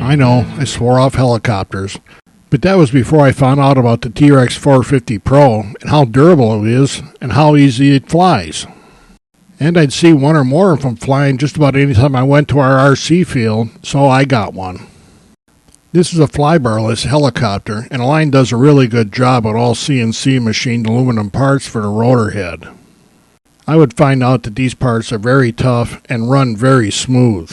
I know, I swore off helicopters, but that was before I found out about the T-Rex 450 Pro and how durable it is and how easy it flies. And I'd see one or more of them flying just about any time I went to our RC field, so I got one. This is a flybarless helicopter, and Align does a really good job at all CNC machined aluminum parts for the rotor head. I would find out that these parts are very tough and run very smooth.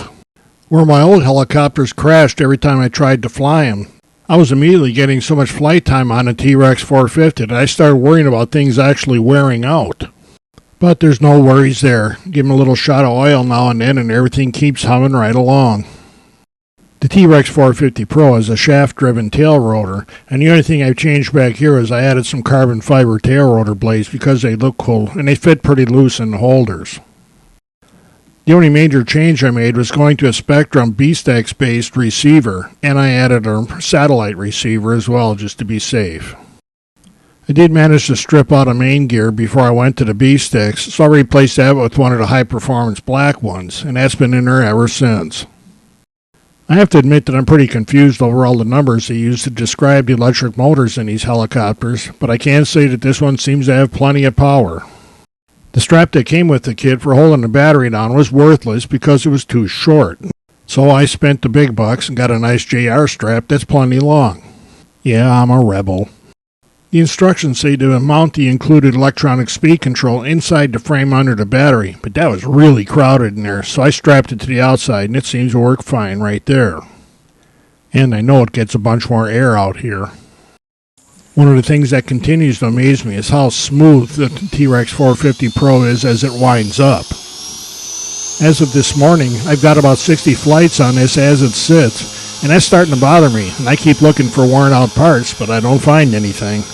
Where my old helicopters crashed every time I tried to fly them, I was immediately getting so much flight time on the T-Rex 450 that I started worrying about things actually wearing out. But there's no worries there. Give them a little shot of oil now and then and everything keeps humming right along. The T-Rex 450 Pro is a shaft-driven tail rotor, and the only thing I've changed back here is I added some carbon fiber tail rotor blades because they look cool and they fit pretty loose in the holders. The only major change I made was going to a Spectrum B-Stacks-based receiver, and I added a satellite receiver as well just to be safe. I did manage to strip out a main gear before I went to the B-Stacks, so I replaced that with one of the high-performance black ones, and that's been in there ever since. I have to admit that I'm pretty confused over all the numbers they use to describe the electric motors in these helicopters, but I can say that this one seems to have plenty of power. The strap that came with the kit for holding the battery down was worthless because it was too short, so I spent the big bucks and got a nice JR strap that's plenty long. Yeah, I'm a rebel. The instructions say to mount the included electronic speed control inside the frame under the battery, but that was really crowded in there, so I strapped it to the outside and it seems to work fine right there. And I know it gets a bunch more air out here. One of the things that continues to amaze me is how smooth the T-Rex 450 Pro is as it winds up. As of this morning, I've got about 60 flights on this as it sits, and that's starting to bother me, and I keep looking for worn out parts, but I don't find anything.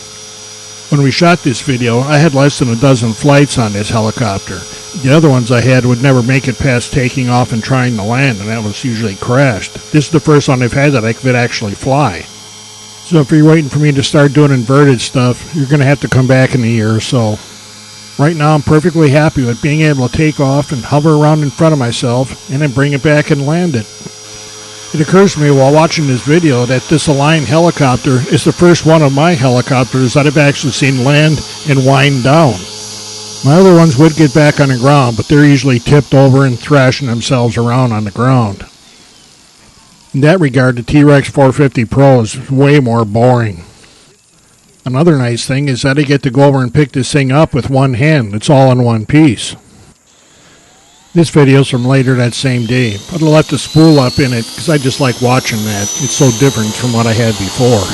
When we shot this video, I had less than a dozen flights on this helicopter. The other ones I had would never make it past taking off and trying to land, and that was usually crashed. This is the first one I've had that I could actually fly. So if you're waiting for me to start doing inverted stuff, you're going to have to come back in a year or so. Right now I'm perfectly happy with being able to take off and hover around in front of myself and then bring it back and land it. It occurs to me while watching this video that this Align helicopter is the first one of my helicopters that I've actually seen land and wind down. My other ones would get back on the ground, but they're usually tipped over and thrashing themselves around on the ground. In that regard, the T-Rex 450 Pro is way more boring. Another nice thing is that I get to go over and pick this thing up with one hand. It's all in one piece. This video's from later that same day, but I'll have to spool up in it because I just like watching that. It's so different from what I had before.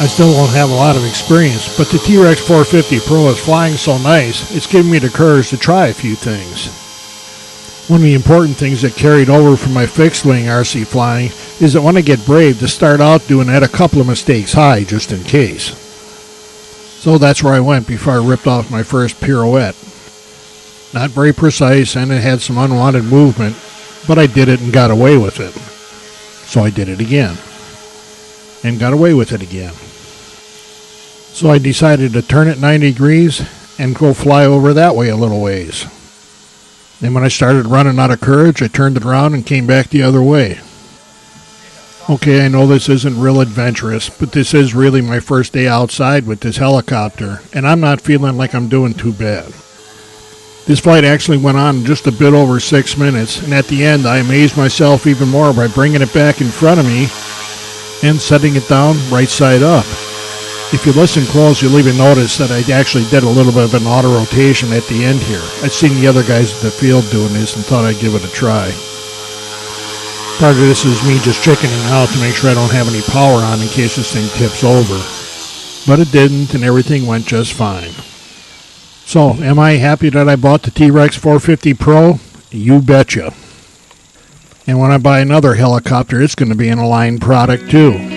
I still won't have a lot of experience, but the T-Rex 450 Pro is flying so nice, it's giving me the courage to try a few things. One of the important things that carried over from my fixed-wing RC flying is that when I get brave, to start out doing that a couple of mistakes high just in case. So that's where I went before I ripped off my first pirouette. Not very precise, and it had some unwanted movement, but I did it and got away with it. So I did it again, and got away with it again. So I decided to turn it 90 degrees and go fly over that way a little ways. Then when I started running out of courage, I turned it around and came back the other way. Okay, I know this isn't real adventurous, but this is really my first day outside with this helicopter, and I'm not feeling like I'm doing too bad. This flight actually went on just a bit over 6 minutes, and at the end I amazed myself even more by bringing it back in front of me and setting it down right side up. If you listen close, you'll even notice that I actually did a little bit of an auto rotation at the end here. I'd seen the other guys at the field doing this and thought I'd give it a try. Part of this is me just chickening out to make sure I don't have any power on in case this thing tips over. But it didn't, and everything went just fine. So, am I happy that I bought the T-Rex 450 Pro? You betcha. And when I buy another helicopter, it's going to be an Align product too.